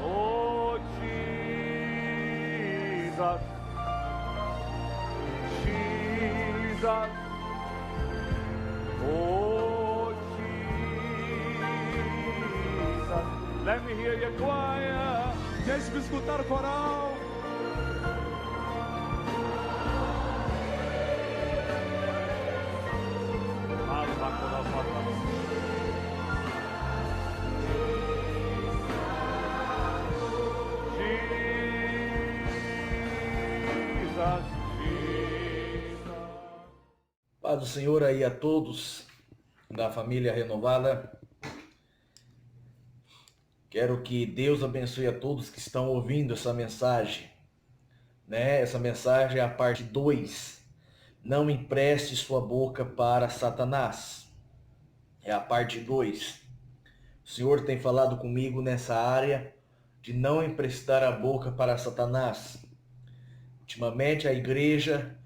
Oh, Jesus. Jesus. Oh, Jesus. Let me hear you choir. Deixe-me escutar o coral. Paz do Senhor aí a todos da família renovada. Quero que Deus abençoe a todos que estão ouvindo essa mensagem, Essa mensagem é a parte 2. Não empreste sua boca para Satanás. É a parte 2. O Senhor tem falado comigo nessa área de não emprestar a boca para Satanás. Ultimamente a igreja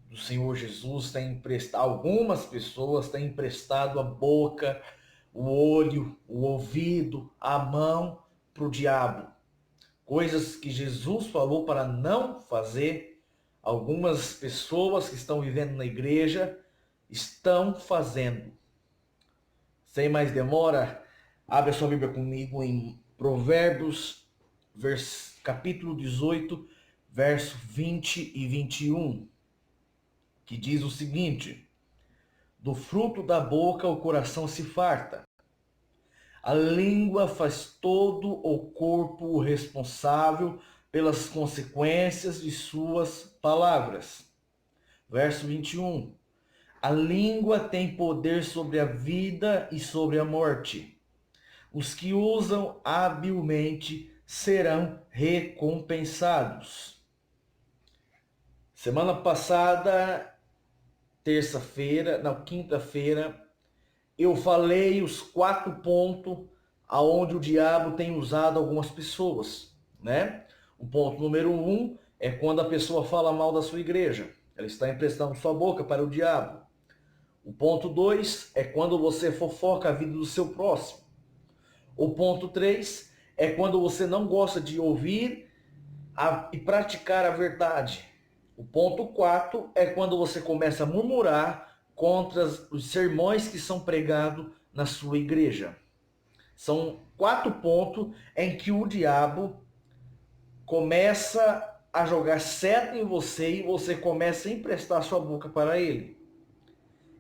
do Senhor Jesus tem emprestado, algumas pessoas têm emprestado a boca, o olho, o ouvido, a mão para o diabo. Coisas que Jesus falou para não fazer, algumas pessoas que estão vivendo na igreja estão fazendo. Sem mais demora, abre a sua Bíblia comigo em Provérbios, capítulo 18, verso 20 e 21, que diz o seguinte: do fruto da boca o coração se farta, a língua faz todo o corpo responsável pelas consequências de suas palavras. Verso 21. A língua tem poder sobre a vida e sobre a morte. Os que usam habilmente serão recompensados. Semana passada, quinta-feira, eu falei os 4 pontos aonde o diabo tem usado algumas pessoas, O ponto número 1 é quando a pessoa fala mal da sua igreja. Ela está emprestando sua boca para o diabo. O ponto 2 é quando você fofoca a vida do seu próximo. O ponto 3 é quando você não gosta de ouvir e praticar a verdade. O ponto 4 é quando você começa a murmurar contra os sermões que são pregados na sua igreja. São 4 pontos em que o diabo começa a jogar seta em você e você começa a emprestar sua boca para ele.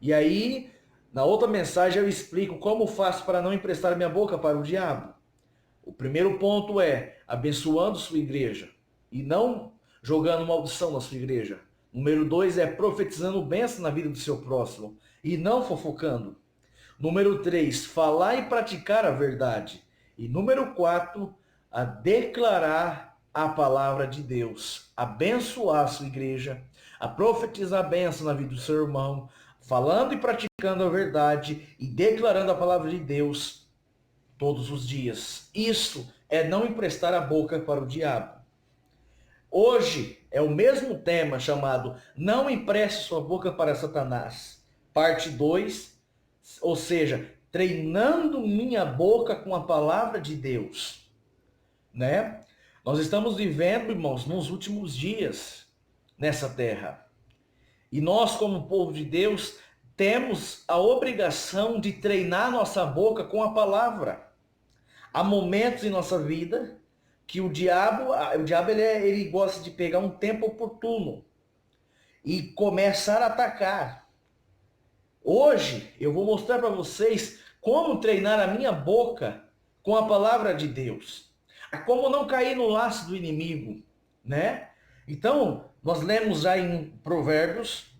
E aí, na outra mensagem eu explico como faço para não emprestar minha boca para o diabo. O primeiro ponto é abençoando sua igreja e não jogando maldição na sua igreja. Número 2 é profetizando bênção na vida do seu próximo e não fofocando. Número 3, falar e praticar a verdade. E número 4, a declarar a palavra de Deus. Abençoar a sua igreja, a profetizar a bênção na vida do seu irmão, falando e praticando a verdade e declarando a palavra de Deus todos os dias. Isso é não emprestar a boca para o diabo. Hoje é o mesmo tema chamado Não Empreste Sua Boca para Satanás. Parte 2, ou seja, treinando minha boca com a palavra de Deus. Nós estamos vivendo, irmãos, nos últimos dias nessa terra. E nós, como povo de Deus, temos a obrigação de treinar nossa boca com a palavra. Há momentos em nossa vida que o diabo ele gosta de pegar um tempo oportuno e começar a atacar. Hoje eu vou mostrar para vocês como treinar a minha boca com a palavra de Deus. Como não cair no laço do inimigo, Então, nós lemos já em Provérbios,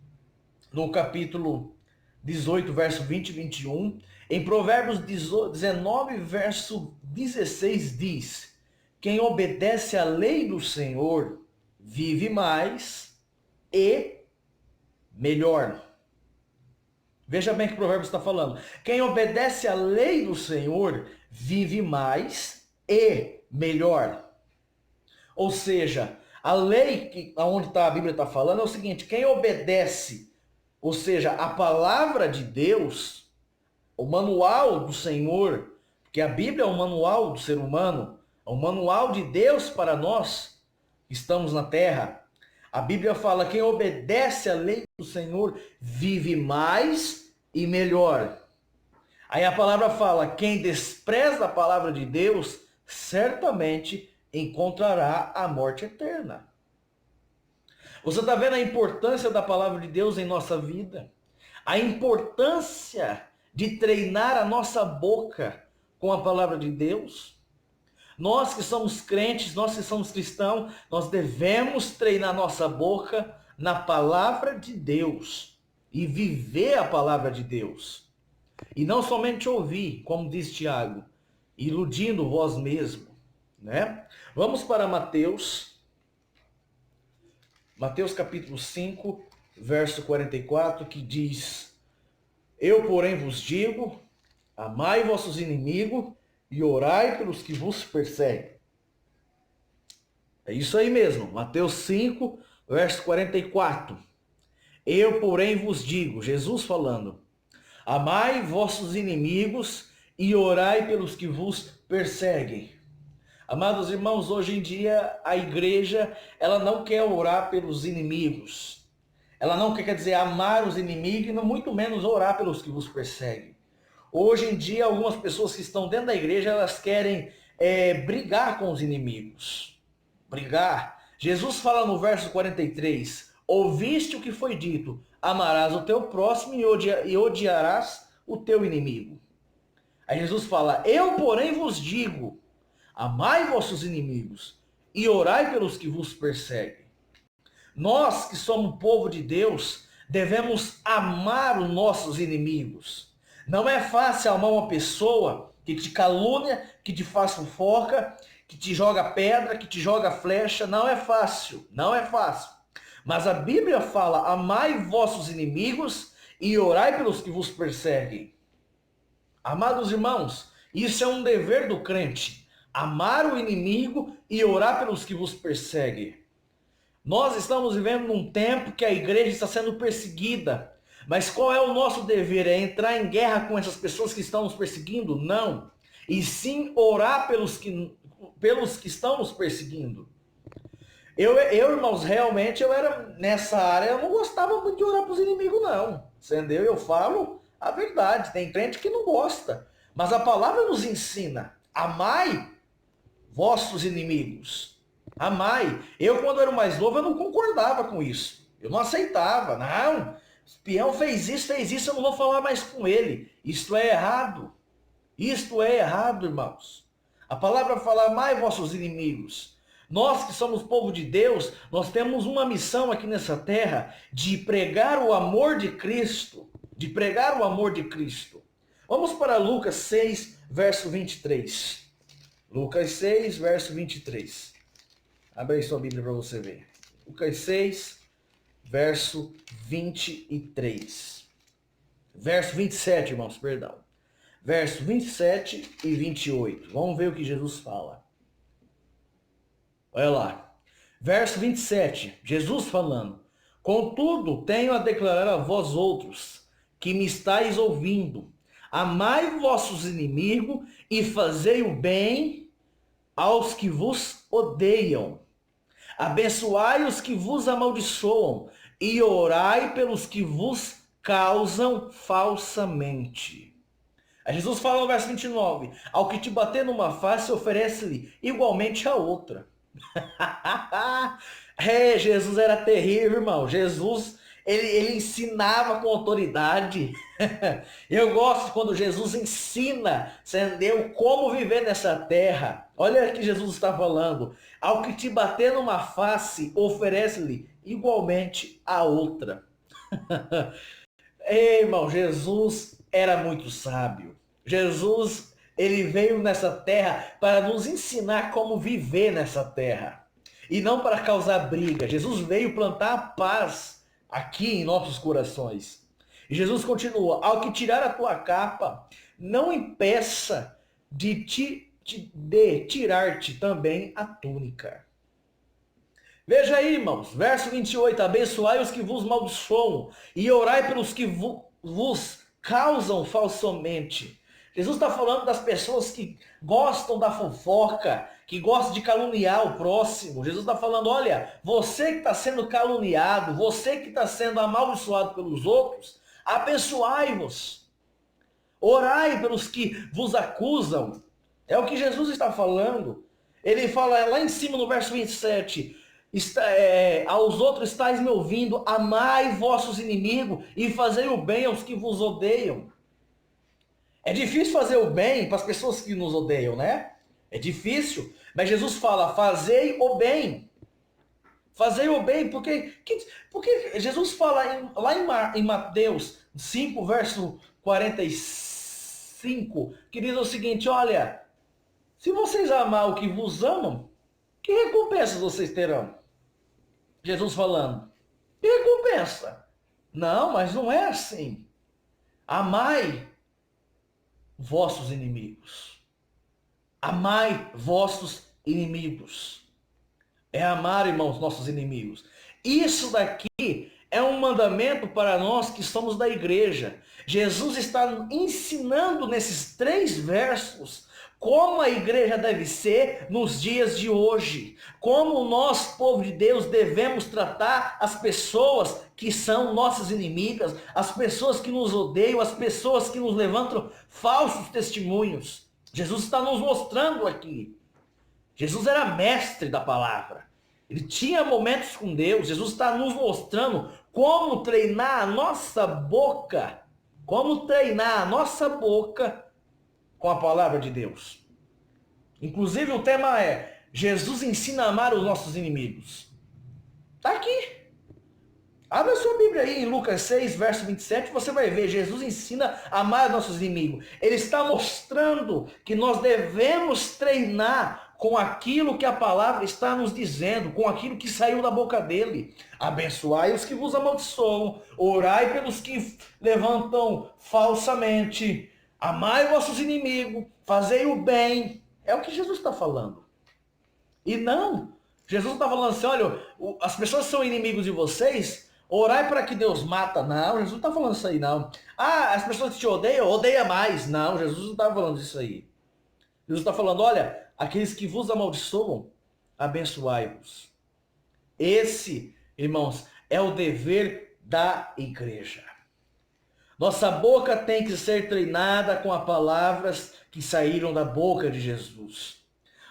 no capítulo 18, verso 20 e 21. Em Provérbios 19, verso 16 diz: quem obedece à lei do Senhor vive mais e melhor. Veja bem o que o Provérbios está falando. Quem obedece à lei do Senhor vive mais e melhor. Ou seja, a lei onde a Bíblia está falando é o seguinte: quem obedece, ou seja, a palavra de Deus, o manual do Senhor, porque a Bíblia é o manual do ser humano, É um manual de Deus para nós que estamos na terra. A Bíblia fala: quem obedece à lei do Senhor vive mais e melhor. Aí a palavra fala: quem despreza a palavra de Deus certamente encontrará a morte eterna. Você está vendo a importância da palavra de Deus em nossa vida? A importância de treinar a nossa boca com a palavra de Deus? Nós que somos crentes, nós que somos cristãos, nós devemos treinar nossa boca na palavra de Deus e viver a palavra de Deus. E não somente ouvir, como diz Tiago, iludindo vós mesmo, né? Vamos para Mateus capítulo 5, verso 44, que diz: eu, porém, vos digo, amai vossos inimigos e orai pelos que vos perseguem. É isso aí mesmo, Mateus 5, verso 44. Eu, porém, vos digo, Jesus falando, amai vossos inimigos e orai pelos que vos perseguem. Amados irmãos, hoje em dia a igreja, ela não quer orar pelos inimigos. Ela não quer dizer amar os inimigos e muito menos orar pelos que vos perseguem. Hoje em dia, algumas pessoas que estão dentro da igreja, elas querem brigar com os inimigos. Brigar. Jesus fala no verso 43, ouviste o que foi dito, amarás o teu próximo e odiarás o teu inimigo. Aí Jesus fala, eu, porém, vos digo, amai vossos inimigos e orai pelos que vos perseguem. Nós que somos povo de Deus, devemos amar os nossos inimigos. Não é fácil amar uma pessoa que te calúnia, que te faz fofoca, que te joga pedra, que te joga flecha. Não é fácil, não é fácil. Mas a Bíblia fala, amai vossos inimigos e orai pelos que vos perseguem. Amados irmãos, isso é um dever do crente. Amar o inimigo e orar pelos que vos perseguem. Nós estamos vivendo num tempo que a igreja está sendo perseguida. Mas qual é o nosso dever? É entrar em guerra com essas pessoas que estão nos perseguindo? Não. E sim orar pelos que estão nos perseguindo. Eu, irmãos, realmente eu era nessa área, eu não gostava muito de orar para os inimigos, não. Entendeu? Eu falo a verdade. Tem crente que não gosta. Mas a palavra nos ensina. Amai vossos inimigos. Amai. Eu, quando era mais novo, eu não concordava com isso. Eu não aceitava. Não. O peão fez isso, eu não vou falar mais com ele. Isto é errado. Isto é errado, irmãos. A palavra fala, amai vossos inimigos. Nós que somos povo de Deus, nós temos uma missão aqui nessa terra de pregar o amor de Cristo. De pregar o amor de Cristo. Vamos para Lucas 6, verso 23. Lucas 6, verso 23. Abre aí sua Bíblia para você ver. Lucas 6, verso 23. Verso 27, irmãos, perdão. Verso 27 e 28. Vamos ver o que Jesus fala. Olha lá. Verso 27, Jesus falando. Contudo, tenho a declarar a vós outros, que me estáis ouvindo. Amai vossos inimigos e fazei o bem aos que vos odeiam. Abençoai os que vos amaldiçoam e orai pelos que vos causam falsamente. Aí Jesus fala no verso 29, ao que te bater numa face, oferece-lhe igualmente a outra. Jesus era terrível, irmão. Jesus, ele ensinava com autoridade. Eu gosto quando Jesus ensina, entendeu? Como viver nessa terra. Olha o que Jesus está falando. Ao que te bater numa face, oferece-lhe igualmente a outra. Ei, irmão, Jesus era muito sábio. Jesus, ele veio nessa terra para nos ensinar como viver nessa terra. E não para causar briga. Jesus veio plantar a paz aqui em nossos corações. E Jesus continua, ao que tirar a tua capa, não impeça de tirar-te também a túnica. Veja aí, irmãos, verso 28, abençoai os que vos maldiçoam e orai pelos que vos causam falsamente. Jesus está falando das pessoas que gostam da fofoca, que gostam de caluniar o próximo. Jesus está falando, olha, você que está sendo caluniado, você que está sendo amaldiçoado pelos outros, abençoai-vos. Orai pelos que vos acusam. É o que Jesus está falando. Ele fala lá em cima no verso 27, aos outros estáis me ouvindo, amai vossos inimigos e fazei o bem aos que vos odeiam. É difícil fazer o bem para as pessoas que nos odeiam, né? É difícil. Mas Jesus fala, fazei o bem. Fazei o bem, porque Jesus fala lá em Mateus 5, verso 45, que diz o seguinte, olha, se vocês amar o que vos amam, que recompensas vocês terão? Jesus falando, que recompensa? Não, mas não é assim. Amai vossos inimigos. Amai vossos inimigos. É amar, irmãos, nossos inimigos. Isso daqui é um mandamento para nós que somos da igreja. Jesus está ensinando nesses 3 versos como a igreja deve ser nos dias de hoje. Como nós, povo de Deus, devemos tratar as pessoas que são nossas inimigas, as pessoas que nos odeiam, as pessoas que nos levantam falsos testemunhos. Jesus está nos mostrando aqui. Jesus era mestre da palavra. Ele tinha momentos com Deus. Jesus está nos mostrando como treinar a nossa boca. Como treinar a nossa boca com a palavra de Deus. Inclusive o tema é, Jesus ensina a amar os nossos inimigos. Está aqui. Abra sua Bíblia aí em Lucas 6, verso 27, você vai ver, Jesus ensina a amar os nossos inimigos. Ele está mostrando que nós devemos treinar com aquilo que a palavra está nos dizendo, com aquilo que saiu da boca dele. Abençoai os que vos amaldiçoam, orai pelos que levantam falsamente, amai vossos inimigos, fazei o bem. É o que Jesus está falando. E não, Jesus está falando assim, olha, as pessoas são inimigos de vocês, orai para que Deus mata. Não, Jesus não está falando isso aí, não. Ah, as pessoas que te odeiam, odeia mais. Não, Jesus não está falando isso aí. Jesus está falando, olha, aqueles que vos amaldiçoam, abençoai-vos. Esse, irmãos, é o dever da igreja. Nossa boca tem que ser treinada com as palavras que saíram da boca de Jesus.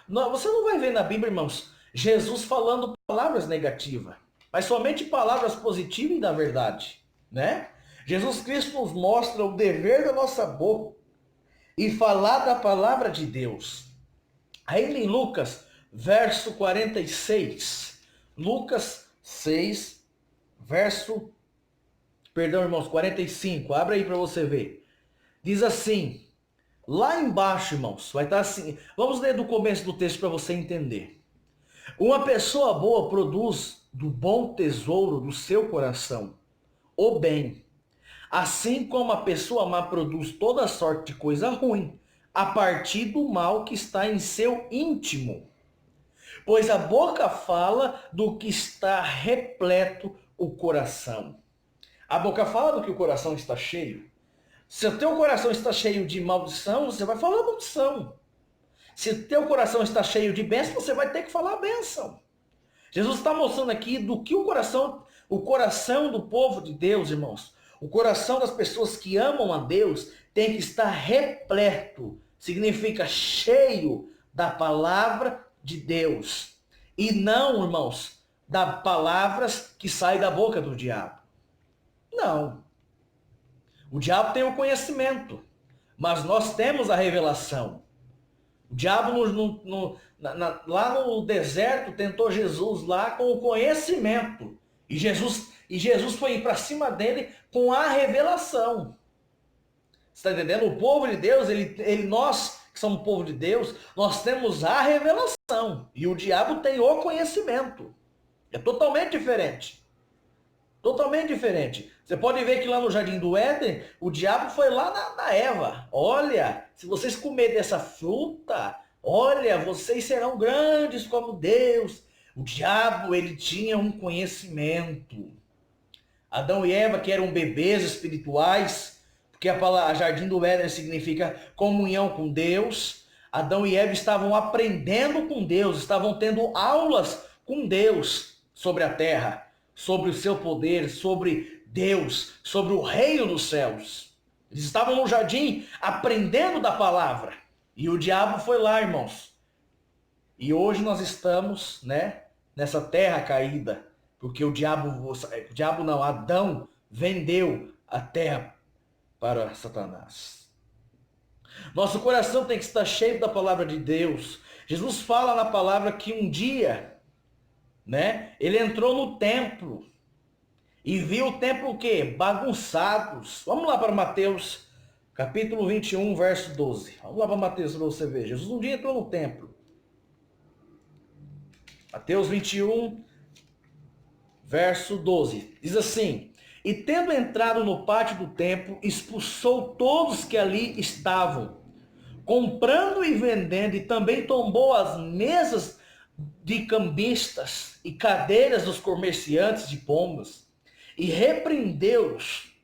Você não vai ver na Bíblia, irmãos, Jesus falando palavras negativas, mas somente palavras positivas e da verdade, né? Jesus Cristo nos mostra o dever da nossa boca e falar da palavra de Deus. Aí em Lucas, verso 46, Lucas 6, verso, perdão, irmãos, 45, abre aí para você ver. Diz assim, lá embaixo, irmãos, vai estar assim, vamos ler do começo do texto para você entender. Uma pessoa boa produz do bom tesouro do seu coração o bem, assim como a pessoa má produz toda sorte de coisa ruim, a partir do mal que está em seu íntimo. Pois a boca fala do que está repleto o coração. A boca fala do que o coração está cheio. Se o teu coração está cheio de maldição, você vai falar maldição. Se o teu coração está cheio de bênção, você vai ter que falar bênção. Jesus está mostrando aqui do que o coração do povo de Deus, irmãos, o coração das pessoas que amam a Deus tem que estar repleto, significa cheio da palavra de Deus. E não, irmãos, das palavras que saem da boca do diabo. Não. O diabo tem o conhecimento, mas nós temos a revelação. O diabo lá no deserto tentou Jesus lá com o conhecimento. E Jesus foi para cima dele com a revelação. Você está entendendo? O povo de Deus, nós que somos o povo de Deus, nós temos a revelação. E o diabo tem o conhecimento. É totalmente diferente. Totalmente diferente. Você pode ver que lá no Jardim do Éden, o diabo foi lá na Eva. Olha, se vocês comerem dessa fruta, olha, vocês serão grandes como Deus. O diabo, ele tinha um conhecimento. Adão e Eva, que eram bebês espirituais, porque a palavra Jardim do Éden significa comunhão com Deus. Adão e Eva estavam aprendendo com Deus, estavam tendo aulas com Deus sobre a terra, sobre o seu poder, sobre Deus, sobre o reino dos céus. Eles estavam no jardim aprendendo da palavra. E o diabo foi lá, irmãos. E hoje nós estamos, né, nessa terra caída, porque Adão vendeu a terra para Satanás. Nosso coração tem que estar cheio da palavra de Deus. Jesus fala na palavra que um dia, né, ele entrou no templo e viu o templo o quê? Bagunçados. Vamos lá para Mateus, capítulo 21, verso 12. Vamos lá para Mateus para você ver. Jesus um dia entrou no templo. Mateus 21, verso 12. Diz assim: e tendo entrado no pátio do templo, expulsou todos que ali estavam, comprando e vendendo, e também tombou as mesas de cambistas e cadeiras dos comerciantes de pombas, e repreendeu-os,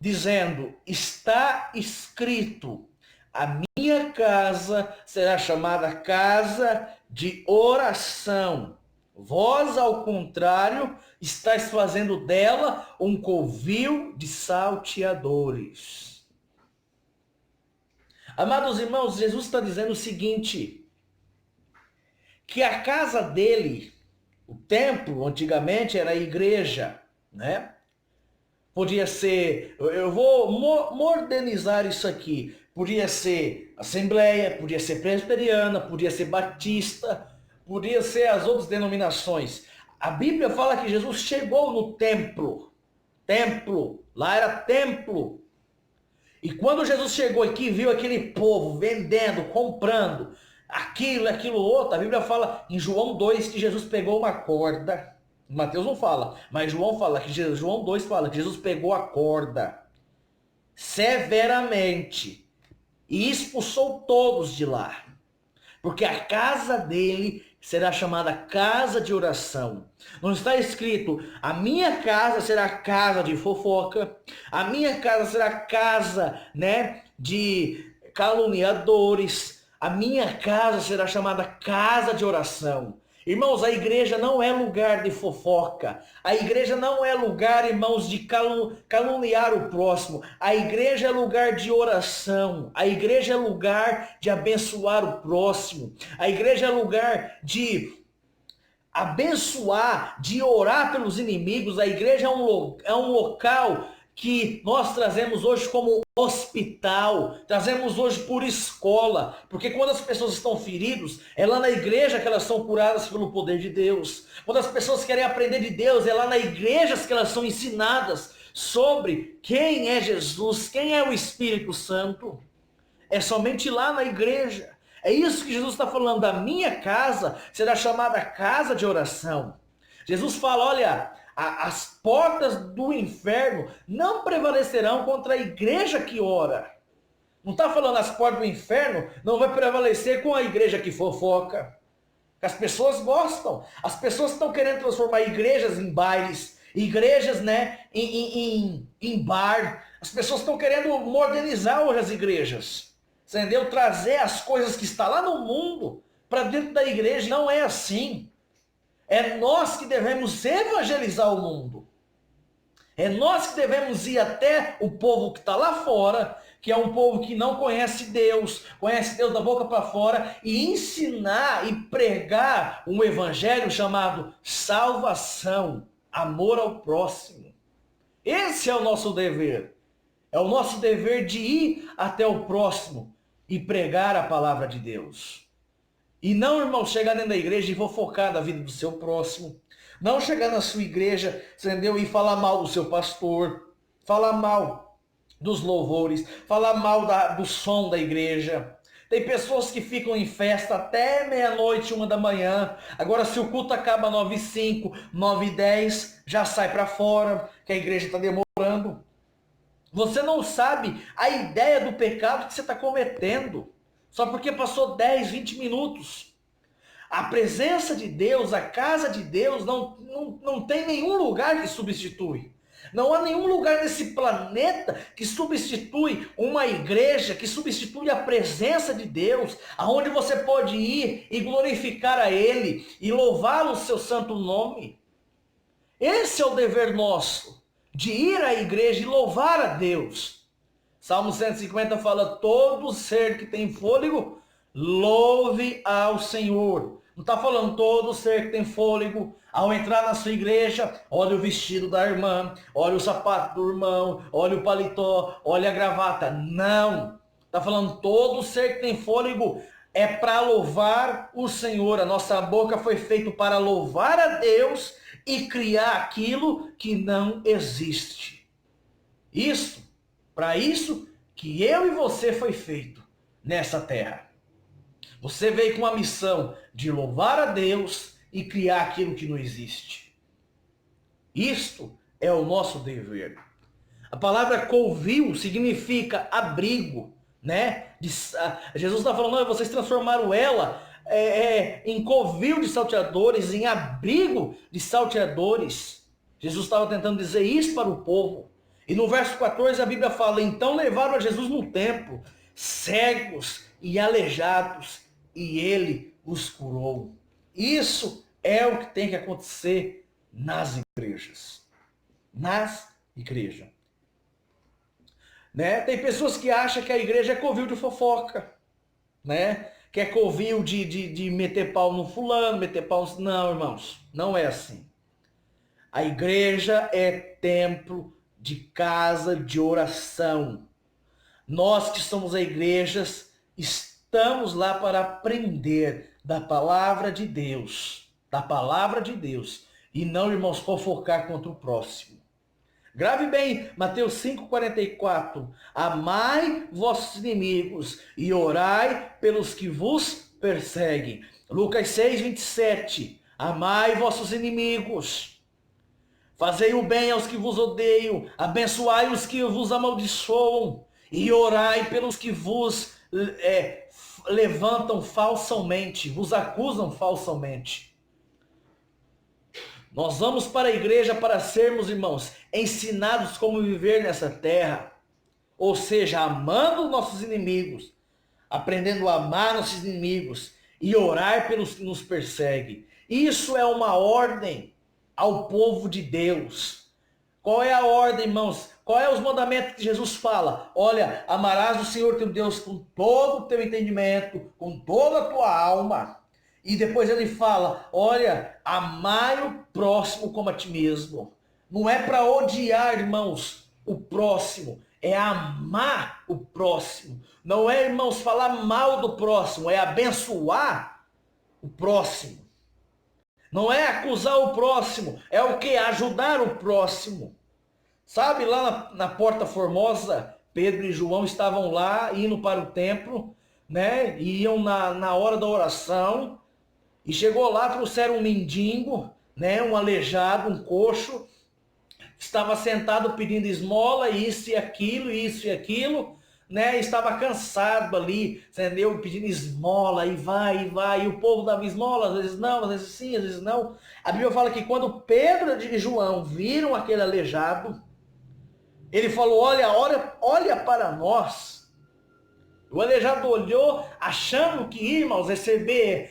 dizendo: está escrito, a minha casa será chamada casa de oração. Vós, ao contrário, estáis fazendo dela um covil de salteadores. Amados irmãos, Jesus está dizendo o seguinte, que a casa dele, o templo, antigamente era a igreja, né? Podia ser, eu vou modernizar isso aqui, podia ser assembleia, podia ser presbiteriana, podia ser batista, podia ser as outras denominações. A Bíblia fala que Jesus chegou no templo. Templo. Lá era templo. E quando Jesus chegou aqui, viu aquele povo vendendo, comprando, aquilo outro, a Bíblia fala em João 2 que Jesus pegou uma corda. Mateus não fala, mas João fala que João 2 fala que Jesus pegou a corda severamente e expulsou todos de lá. Porque a casa dele será chamada casa de oração. Não está escrito, a minha casa será casa de fofoca, a minha casa será casa, né, de caluniadores, a minha casa será chamada casa de oração. Irmãos, a igreja não é lugar de fofoca. A igreja não é lugar, irmãos, de caluniar o próximo. A igreja é lugar de oração. A igreja é lugar de abençoar o próximo. A igreja é lugar de abençoar, de orar pelos inimigos. A igreja é um local que nós trazemos hoje como hospital, trazemos hoje por escola, porque quando as pessoas estão feridas, é lá na igreja que elas são curadas pelo poder de Deus. Quando as pessoas querem aprender de Deus, é lá na igreja que elas são ensinadas sobre quem é Jesus, quem é o Espírito Santo. É somente lá na igreja. É isso que Jesus está falando, a minha casa será chamada casa de oração. Jesus fala, olha, as portas do inferno não prevalecerão contra a igreja que ora. Não está falando as portas do inferno não vai prevalecer com a igreja que fofoca. As pessoas gostam. As pessoas estão querendo transformar igrejas em bailes, igrejas, né, em bar. As pessoas estão querendo modernizar hoje as igrejas. Entendeu? Trazer as coisas que estão lá no mundo para dentro da igreja. Não é assim. É nós que devemos evangelizar o mundo. É nós que devemos ir até o povo que está lá fora, que é um povo que não conhece Deus da boca para fora, e ensinar e pregar um evangelho chamado salvação, amor ao próximo. Esse é o nosso dever. É o nosso dever de ir até o próximo e pregar a palavra de Deus. E não, irmão, chegar dentro da igreja e fofocar da vida do seu próximo. Não chegar na sua igreja, entendeu? E falar mal do seu pastor. Falar mal dos louvores. Falar mal do som da igreja. Tem pessoas que ficam em festa até meia-noite, 1 da manhã. Agora, se o culto acaba 9h05, 9h10, já sai para fora, que a igreja está demorando. Você não sabe a ideia do pecado que você está cometendo. Só porque passou 10, 20 minutos. A presença de Deus, a casa de Deus, não tem nenhum lugar que substitui. Não há nenhum lugar nesse planeta que substitui uma igreja, que substitui a presença de Deus, aonde você pode ir e glorificar a Ele e louvá-lo, o seu santo nome. Esse é o dever nosso, de ir à igreja e louvar a Deus. Salmo 150 fala: todo ser que tem fôlego, louve ao Senhor. Não está falando todo ser que tem fôlego, ao entrar na sua igreja, olha o vestido da irmã, olha o sapato do irmão, olha o paletó, olha a gravata. Não. Está falando todo ser que tem fôlego é para louvar o Senhor. A nossa boca foi feita para louvar a Deus e criar aquilo que não existe. Para isso que eu e você foi feito nessa terra. Você veio com a missão de louvar a Deus e criar aquilo que não existe. Isto é o nosso dever. A palavra covil significa abrigo, né? Jesus está falando: vocês transformaram ela em covil de salteadores, em abrigo de salteadores. Jesus estava tentando dizer isso para o povo. E no verso 14 a Bíblia fala: então levaram a Jesus no templo, cegos e aleijados, e ele os curou. Isso é o que tem que acontecer nas igrejas. Nas igrejas. Né? Tem pessoas que acham que a igreja é covil de fofoca, né? Que é covil de meter pau no fulano, meter pau no... Não, irmãos, não é assim. A igreja é templo de casa de oração. Nós que somos a igreja, estamos lá para aprender da palavra de Deus. Da palavra de Deus. E não, irmãos, fofocar contra o próximo. Grave bem, Mateus 5,44. Amai vossos inimigos e orai pelos que vos perseguem. Lucas 6,27. Amai vossos inimigos. Fazei o bem aos que vos odeiam. Abençoai os que vos amaldiçoam. E orai pelos que vos levantam falsamente, vos acusam falsamente. Nós vamos para a igreja para sermos, irmãos, ensinados como viver nessa terra. Ou seja, amando nossos inimigos, aprendendo a amar nossos inimigos e orar pelos que nos perseguem. Isso é uma ordem ao povo de Deus. Qual é a ordem, irmãos? Qual é os mandamentos que Jesus fala? Olha, amarás o Senhor teu Deus com todo o teu entendimento, com toda a tua alma. E depois ele fala, olha, amai o próximo como a ti mesmo. Não é para odiar, irmãos, o próximo. É amar o próximo. Não é, irmãos, falar mal do próximo. É abençoar o próximo. Não é acusar o próximo. É o que? Ajudar o próximo. Sabe, lá na Porta Formosa, Pedro e João estavam lá, indo para o templo, né? Iam na hora da oração. E chegou lá, trouxeram um mendigo, né? Um aleijado, um coxo. Estava sentado pedindo esmola, isso e aquilo, né? Estava cansado ali, entendeu? Pedindo esmola, e vai. E o povo dava esmola, às vezes não, às vezes sim, às vezes não. A Bíblia fala que quando Pedro e João viram aquele aleijado, ele falou, olha para nós. O aleijado olhou, achando que ia, irmãos, receber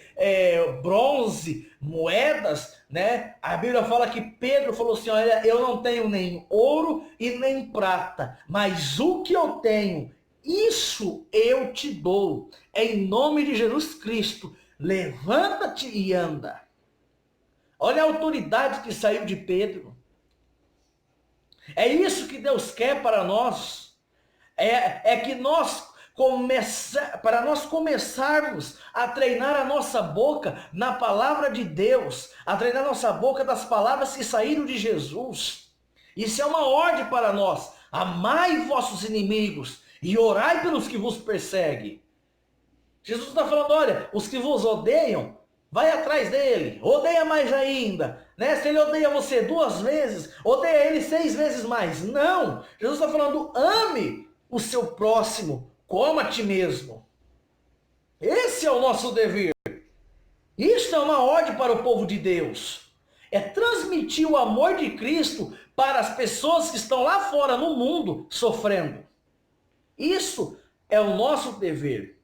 bronze, moedas, né? A Bíblia fala que Pedro falou assim, olha, eu não tenho nem ouro e nem prata, mas o que eu tenho, isso eu te dou. Em nome de Jesus Cristo, levanta-te e anda. Olha a autoridade que saiu de Pedro. É isso que Deus quer para nós. É que para nós começarmos a treinar a nossa boca na palavra de Deus, a treinar a nossa boca das palavras que saíram de Jesus. Isso é uma ordem para nós. Amai vossos inimigos e orai pelos que vos perseguem. Jesus está falando, olha, os que vos odeiam, vai atrás dele, odeia mais ainda, né? Se ele odeia você 2 vezes, odeia ele 6 vezes mais. Não, Jesus está falando, ame o seu próximo como a ti mesmo. Esse é o nosso dever. Isso é uma ordem para o povo de Deus. é transmitir o amor de Cristo para as pessoas que estão lá fora no mundo sofrendo. Isso é o nosso dever.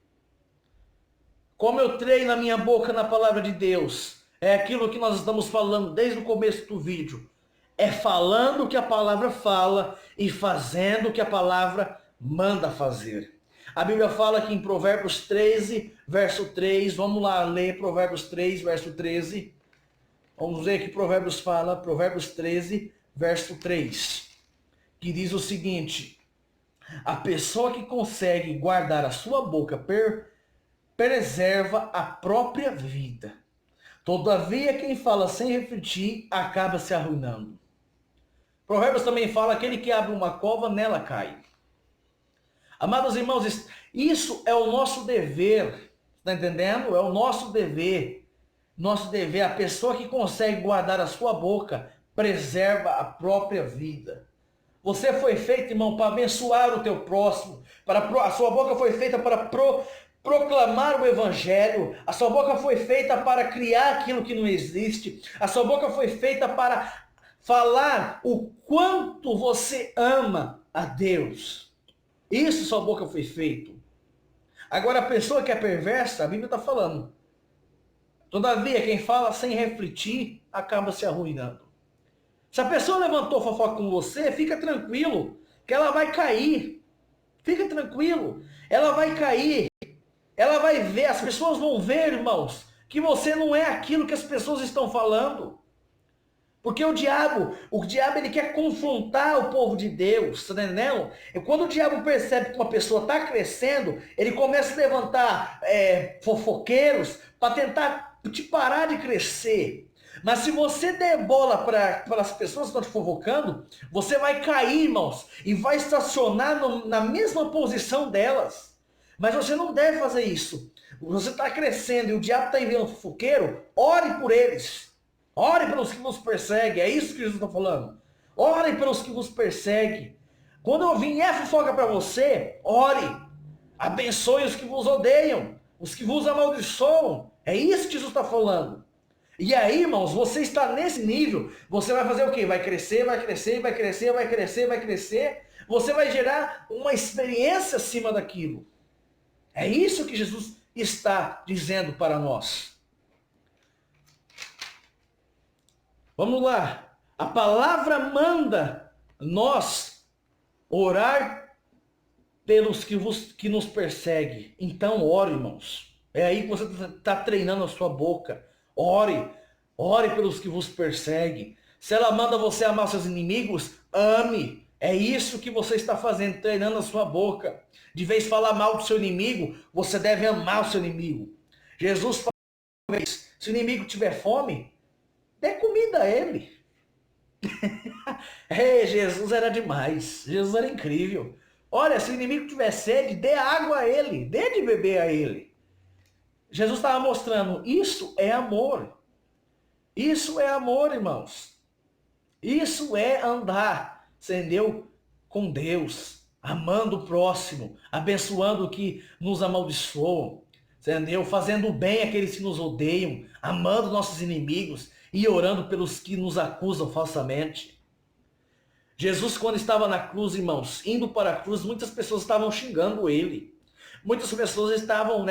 Como eu treino a minha boca na palavra de Deus, é aquilo que nós estamos falando desde o começo do vídeo. É falando o que a palavra fala e fazendo o que a palavra manda fazer. A Bíblia fala aqui em Provérbios 13, verso 3. Vamos lá ler Provérbios 3, verso 13. Vamos ver que Provérbios fala, Provérbios 13, verso 3. Que diz o seguinte: a pessoa que consegue guardar a sua boca preserva a própria vida. Todavia, quem fala sem refletir acaba se arruinando. Provérbios também fala: aquele que abre uma cova, nela cai. Amados irmãos, isso é o nosso dever. Está entendendo? É o nosso dever. Nosso dever. A pessoa que consegue guardar a sua boca preserva a própria vida. Você foi feito, irmão, para abençoar o teu próximo. A sua boca foi feita para proclamar o evangelho. A sua boca foi feita para criar aquilo que não existe. A sua boca foi feita para falar o quanto você ama a Deus. Isso sua boca foi feito. Agora a pessoa que é perversa, a Bíblia está falando: todavia quem fala sem refletir acaba se arruinando. Se a pessoa levantou fofoca com você, fica tranquilo, que ela vai cair. Fica tranquilo, ela vai cair. Ela vai ver, as pessoas vão ver, irmãos, que você não é aquilo que as pessoas estão falando. Porque o diabo ele quer confrontar o povo de Deus, tá entendendo? E quando o diabo percebe que uma pessoa está crescendo, ele começa a levantar fofoqueiros para tentar te parar de crescer. Mas se você der bola para as pessoas que estão te fofocando, você vai cair, irmãos, e vai estacionar na mesma posição delas. Mas você não deve fazer isso. Você está crescendo e o diabo está enviando fofoqueiro, ore por eles. Ore pelos que nos perseguem. É isso que Jesus está falando. Ore pelos que nos perseguem. Quando eu vier fofoca para você, ore. Abençoe os que vos odeiam, os que vos amaldiçoam. É isso que Jesus está falando. E aí, irmãos, você está nesse nível, você vai fazer o quê? Vai crescer, vai crescer, vai crescer, vai crescer, vai crescer. Você vai gerar uma experiência acima daquilo. É isso que Jesus está dizendo para nós. Vamos lá. A palavra manda nós orar pelos que nos perseguem. Então, ore, irmãos. É aí que você está treinando a sua boca. Ore. Ore pelos que vos perseguem. Se ela manda você amar seus inimigos, ame. É isso que você está fazendo, treinando a sua boca. De vez falar mal do seu inimigo, você deve amar o seu inimigo. Jesus falou: se o inimigo tiver fome, dê comida a ele. Jesus era demais. Jesus era incrível. Olha, se o inimigo tiver sede, dê água a ele. Dê de beber a ele. Jesus estava mostrando, isso é amor. Isso é amor, irmãos. Isso é andar, entendeu? Com Deus. Amando o próximo. Abençoando o que nos amaldiçoam. Entendeu? Fazendo bem àqueles que nos odeiam. Amando nossos inimigos. E orando pelos que nos acusam falsamente. Jesus, quando estava na cruz, irmãos, indo para a cruz, muitas pessoas estavam xingando ele. Muitas pessoas estavam,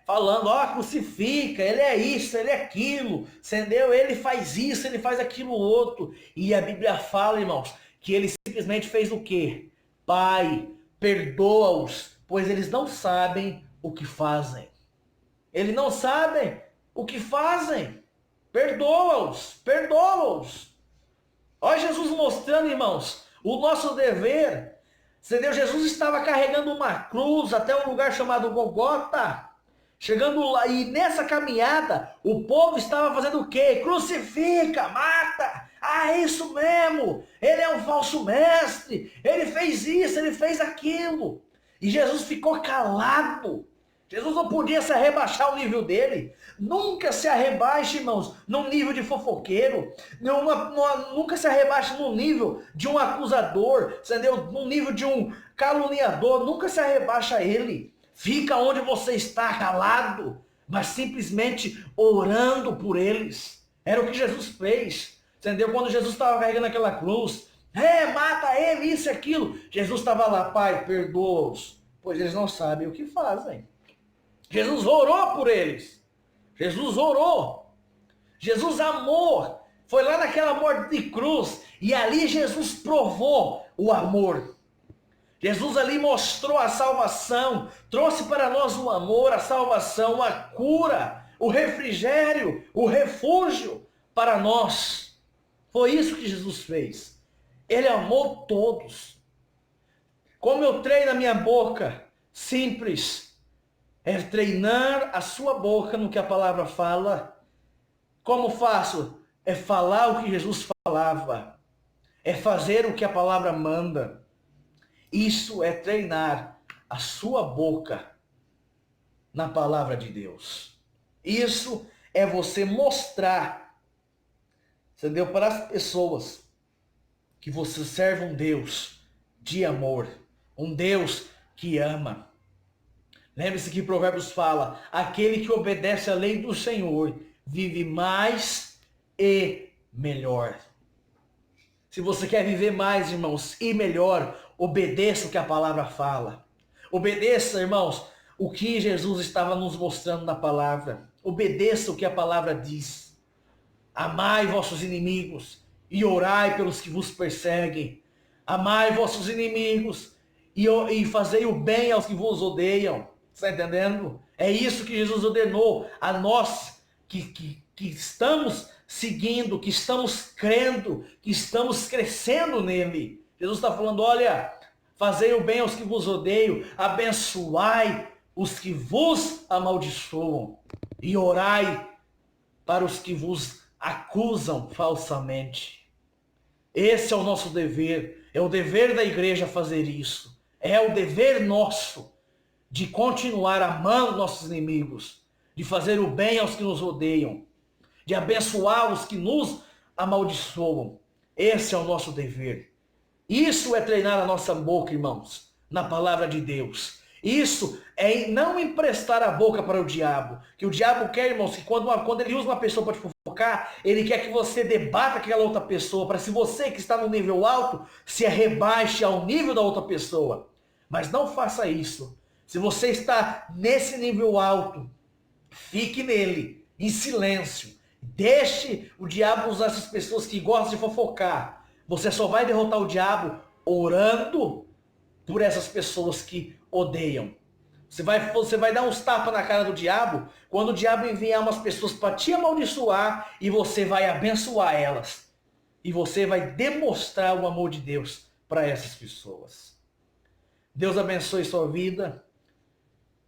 falando: crucifica, ele é isso, ele é aquilo, entendeu? Ele faz isso, ele faz aquilo outro. E a Bíblia fala, irmãos, que ele simplesmente fez o quê? Pai, perdoa-os, pois eles não sabem o que fazem. Eles não sabem o que fazem. Perdoa-os, perdoa-os. Olha Jesus mostrando, irmãos, o nosso dever. Entendeu? Jesus estava carregando uma cruz até um lugar chamado Golgota. Chegando lá, e nessa caminhada, o povo estava fazendo o quê? Crucifica, mata. É isso mesmo. Ele é um falso mestre. Ele fez isso, ele fez aquilo. E Jesus ficou calado. Jesus não podia se rebaixar ao nível dele. Nunca se arrebaixe, irmãos, num nível de fofoqueiro. Nunca se arrebaixe no nível de um acusador, entendeu? No nível de um caluniador. Nunca se arrebaixa a ele. Fica onde você está, calado, mas simplesmente orando por eles. Era o que Jesus fez. Entendeu? Quando Jesus estava carregando aquela cruz, mata ele, isso e aquilo. Jesus estava lá, Pai, perdoa-os, pois eles não sabem o que fazem. Jesus orou por eles. Jesus orou. Jesus amou. Foi lá naquela morte de cruz. E ali Jesus provou o amor. Jesus ali mostrou a salvação. Trouxe para nós o amor, a salvação, a cura, o refrigério, o refúgio para nós. Foi isso que Jesus fez. Ele amou todos. Como eu treino a minha boca? Simples. É treinar a sua boca no que a palavra fala. Como faço? É falar o que Jesus falava. É fazer o que a palavra manda. Isso é treinar a sua boca na palavra de Deus. Isso é você mostrar, entendeu? Para as pessoas que você serve um Deus de amor. Um Deus que ama. Lembre-se que Provérbios fala, aquele que obedece à lei do Senhor vive mais e melhor. Se você quer viver mais, irmãos, e melhor, obedeça o que a palavra fala. Obedeça, irmãos, o que Jesus estava nos mostrando na palavra. Obedeça o que a palavra diz. Amai vossos inimigos e orai pelos que vos perseguem. Amai vossos inimigos e fazei o bem aos que vos odeiam. Está entendendo? É isso que Jesus ordenou a nós que estamos seguindo, que estamos crendo, que estamos crescendo nele. Jesus está falando, olha, fazei o bem aos que vos odeiam, abençoai os que vos amaldiçoam e orai para os que vos acusam falsamente. Esse é o nosso dever, é o dever da igreja fazer isso. É o dever nosso de continuar amando nossos inimigos, de fazer o bem aos que nos odeiam, de abençoar os que nos amaldiçoam. Esse é o nosso dever. Isso é treinar a nossa boca, irmãos, na palavra de Deus. Isso é não emprestar a boca para o diabo. Que o diabo quer, irmãos, que quando ele usa uma pessoa para te fofocar, ele quer que você debata aquela outra pessoa, para se você que está no nível alto, se rebaixe ao nível da outra pessoa. Mas não faça isso. Se você está nesse nível alto, fique nele, em silêncio. Deixe o diabo usar essas pessoas que gostam de fofocar. Você só vai derrotar o diabo orando por essas pessoas que odeiam. Você vai dar uns tapas na cara do diabo quando o diabo enviar umas pessoas para te amaldiçoar e você vai abençoar elas. E você vai demonstrar o amor de Deus para essas pessoas. Deus abençoe sua vida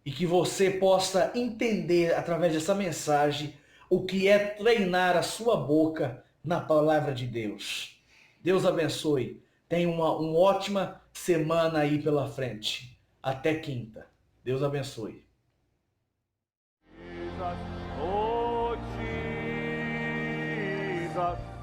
e que você possa entender através dessa mensagem o que é treinar a sua boca na palavra de Deus. Deus abençoe. Tenha uma ótima semana aí pela frente. Até quinta. Deus abençoe. Oh, Jesus.